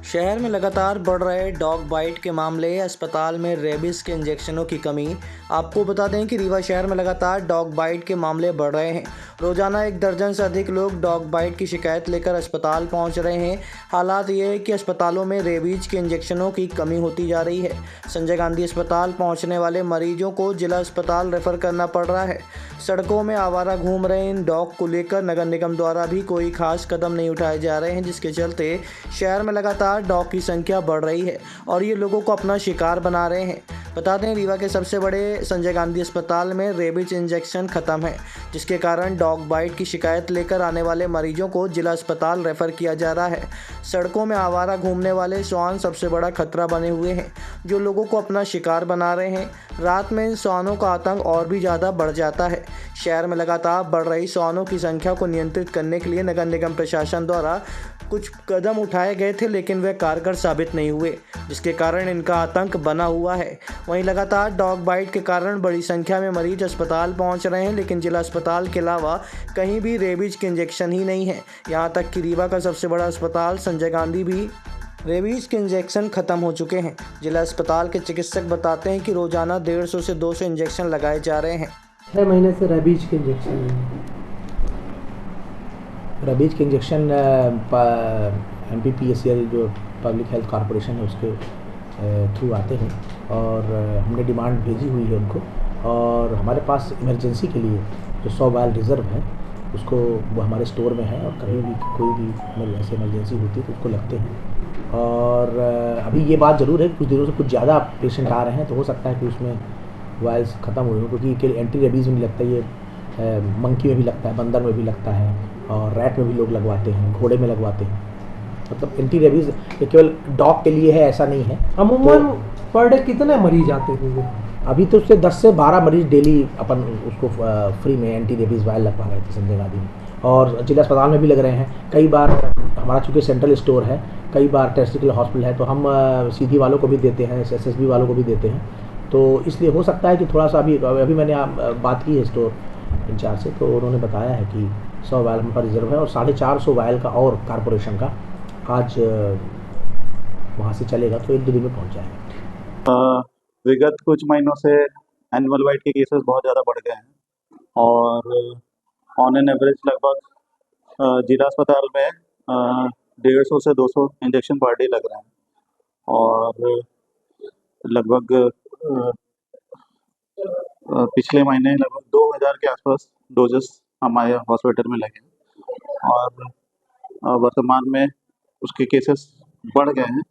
शहर में लगातार बढ़ रहे डॉग बाइट के मामले, अस्पताल में रेबीज के इंजेक्शनों की कमी। आपको बता दें कि रीवा शहर में लगातार डॉग बाइट के मामले बढ़ रहे हैं। रोजाना 1 दर्जन से अधिक लोग डॉग बाइट की शिकायत लेकर अस्पताल पहुंच रहे हैं। हालात ये है कि अस्पतालों में रेबीज के इंजेक्शनों की कमी होती जा रही है। संजय गांधी अस्पताल पहुँचने वाले मरीजों को जिला अस्पताल रेफर करना पड़ रहा है। सड़कों में आवारा घूम रहे इन डॉग को लेकर नगर निगम द्वारा भी कोई खास कदम नहीं उठाए जा रहे हैं, जिसके चलते शहर में लगातार डॉग की संख्या बढ़ रही है और ये लोगों को अपना शिकार बना रहे हैं। बता दें, रीवा के सबसे बड़े संजय गांधी अस्पताल में रेबीज इंजेक्शन खत्म है, जिसके कारण डॉग बाइट की शिकायत लेकर आने वाले मरीजों को जिला अस्पताल रेफर किया जा रहा है। सड़कों में आवारा घूमने वाले श्वान सबसे बड़ा खतरा बने हुए हैं, जो लोगों को अपना शिकार बना रहे हैं। रात में इन श्वानों का आतंक और भी ज़्यादा बढ़ जाता है। शहर में लगातार बढ़ रही श्वानों की संख्या को नियंत्रित करने के लिए नगर निगम प्रशासन द्वारा कुछ कदम उठाए गए थे, लेकिन वे कारगर साबित नहीं हुए, जिसके कारण इनका आतंक बना हुआ है। वहीं लगातार डॉग बाइट के कारण बड़ी संख्या में मरीज अस्पताल पहुंच रहे हैं, लेकिन जिला अस्पताल के अलावा कहीं भी रेबीज के इंजेक्शन ही नहीं है। यहां तक कि रीवा का सबसे बड़ा अस्पताल संजय गांधी भी रेबीज के इंजेक्शन खत्म हो चुके हैं। जिला अस्पताल के चिकित्सक बताते हैं कि रोजाना 150 से 200 इंजेक्शन लगाए जा रहे हैं। 6 महीने से रेबीज के इंजेक्शन रेबीज के इंजेक्शन MPPSCL जो पब्लिक हेल्थ कॉरपोरेशन है उसके थ्रू आते हैं और हमने डिमांड भेजी हुई है उनको, और हमारे पास इमरजेंसी के लिए जो 100 वायल रिज़र्व है उसको वो हमारे स्टोर में है, और कभी भी कोई भी ऐसे इमरजेंसी होती है तो उसको लगते हैं। और अभी ये बात ज़रूर है कि कुछ दिनों से कुछ ज़्यादा पेशेंट आ रहे हैं, तो हो सकता है कि उसमें वायल्स ख़त्म हो रहे हैं, क्योंकि एंटी रेबीज़ में लगता है, ये मंकी में भी लगता है, बंदर में भी लगता है, और रैट में भी लोग लगवाते हैं, घोड़े में लगवाते हैं। मतलब एंटी रेबीज़ ये केवल डॉग के लिए है ऐसा नहीं है। अमूमन पर डे कितने मरीज आते होंगे? अभी तो उससे 10 से 12 मरीज डेली अपन उसको फ्री में एंटी रेबीज़ वायल लगवा रहे थे संजय गांधी में, और जिला अस्पताल में भी लग रहे हैं। कई बार हमारा चूँकि सेंट्रल स्टोर है, कई बार टेस्टिकल हॉस्पिटल है, तो हम सीधी वालों को भी देते हैं, SSB वालों को भी देते हैं। तो इसलिए हो सकता है कि थोड़ा सा अभी मैंने बात की है स्टोर इंचार्ज से, तो उन्होंने बताया है कि 100 वायल हम पर रिजर्व है, और 450 वायल का और कारपोरेशन का आज वहाँ से चलेगा, तो 1-2 दिन में पहुँच जाएगा। विगत कुछ महीनों से एनिमल बाइट के केसेस बहुत ज़्यादा बढ़ गए हैं, और ऑन एन एवरेज लगभग जिला अस्पताल में 150 से 200 इंजेक्शन पर डे लग रहे हैं, और लगभग पिछले महीने लगभग 2000 के आसपास डोजेस हमारे हॉस्पिटल में लगे, और वर्तमान में उसके केसेस बढ़ गए हैं।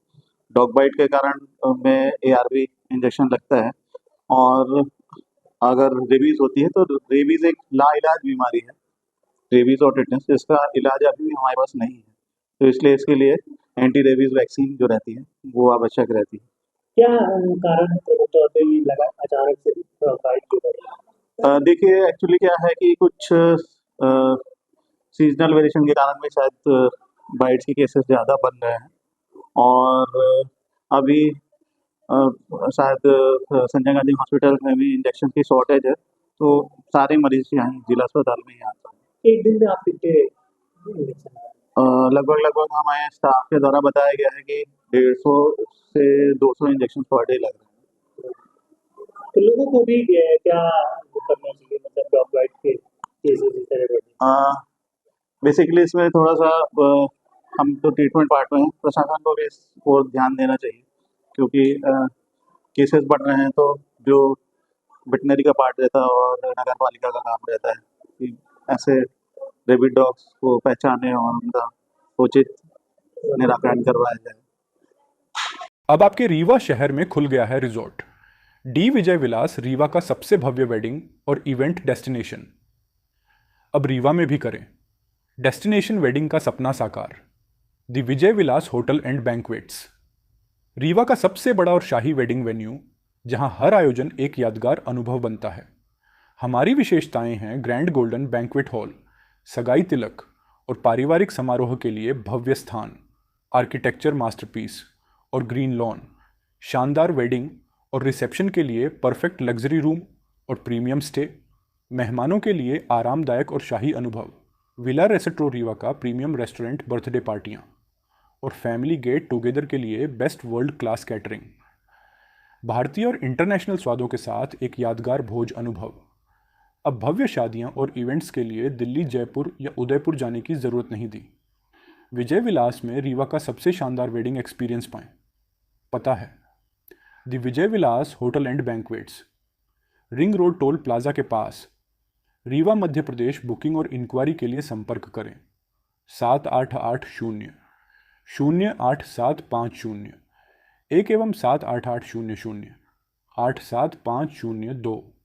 डॉग बाइट के कारण में ARV इंजेक्शन लगता है, और अगर रेबीज़ होती है तो रेबीज़ एक लाइलाज बीमारी है, रेबीज़ और टिटनेस, इसका इलाज अभी भी हमारे पास नहीं है, तो इसलिए इसके लिए एंटी रेबीज़ वैक्सीन जो रहती है वो आवश्यक रहती है। क्या कारण है प्रमुख तौर पे ये लगा अचानक से बाइट क्यों बढ़ी? देखिए, एक्चुअली क्या है कि कुछ सीजनल वेरिएशन के कारण में शायद बाइट्स के केसेस ज़्यादा बन रहे हैं, और अभी शायद संजय गांधी हॉस्पिटल में भी इंजेक्शन की शॉर्टेज है, तो सारे मरीज यहाँ जिला अस्पताल में ही आते हैं। एक दिन में आप कितने इंजेक्शन? लगभग हमारे स्टाफ के द्वारा बताया गया है कि 150 से 200 इंजेक्शन पर डे लग रहे हैं। तो लोगों को भी क्या करना चाहिए, मतलब डॉग बाइट के केसेस इस तरह बढ़े? बेसिकली इसमें थोड़ा सा हम तो ट्रीटमेंट पार्ट में हैं, प्रशासन को भी इस ओर ध्यान देना चाहिए, क्योंकि केसेस बढ़ रहे हैं, तो जो वेटनरी का पार्ट रहता है और नगर पालिका का काम रहता है कि ऐसे रेबिड डॉग्स को पहचाने और उनका उचित निराकरण करवाया जाए। अब आपके रीवा शहर में खुल गया है रिजॉर्ट डी विजय विलास, रीवा का सबसे भव्य वेडिंग और इवेंट डेस्टिनेशन। अब रीवा में भी करें डेस्टिनेशन वेडिंग का सपना साकार। The Vijay Vilas hotel and banquets, Rewa का सबसे बड़ा और शाही वेडिंग वेन्यू, जहां हर आयोजन एक यादगार अनुभव बनता है। हमारी विशेषताएं हैं ग्रैंड गोल्डन बैंक्वेट हॉल, सगाई तिलक और पारिवारिक समारोह के लिए भव्य स्थान, आर्किटेक्चर मास्टरपीस और ग्रीन लॉन, शानदार वेडिंग और रिसेप्शन के लिए परफेक्ट लग्जरी रूम और प्रीमियम स्टे, मेहमानों के लिए आरामदायक और शाही अनुभव, विला रेस्टोरेंट रीवा का प्रीमियम रेस्टोरेंट, बर्थडे पार्टियाँ और फैमिली गेट टुगेदर के लिए बेस्ट वर्ल्ड क्लास कैटरिंग। भारतीय और इंटरनेशनल स्वादों के साथ एक यादगार भोज अनुभव। अब भव्य शादियां और इवेंट्स के लिए दिल्ली, जयपुर या उदयपुर जाने की ज़रूरत नहीं थी। विजय विलास में रीवा का सबसे शानदार वेडिंग एक्सपीरियंस पाएं। पता है the Vijay Vilas hotel and banquets, ring road toll plaza के पास, रीवा, मध्य प्रदेश। बुकिंग और इंक्वायरी के लिए संपर्क करें 7880-08750 1 एवं 7880-0875002।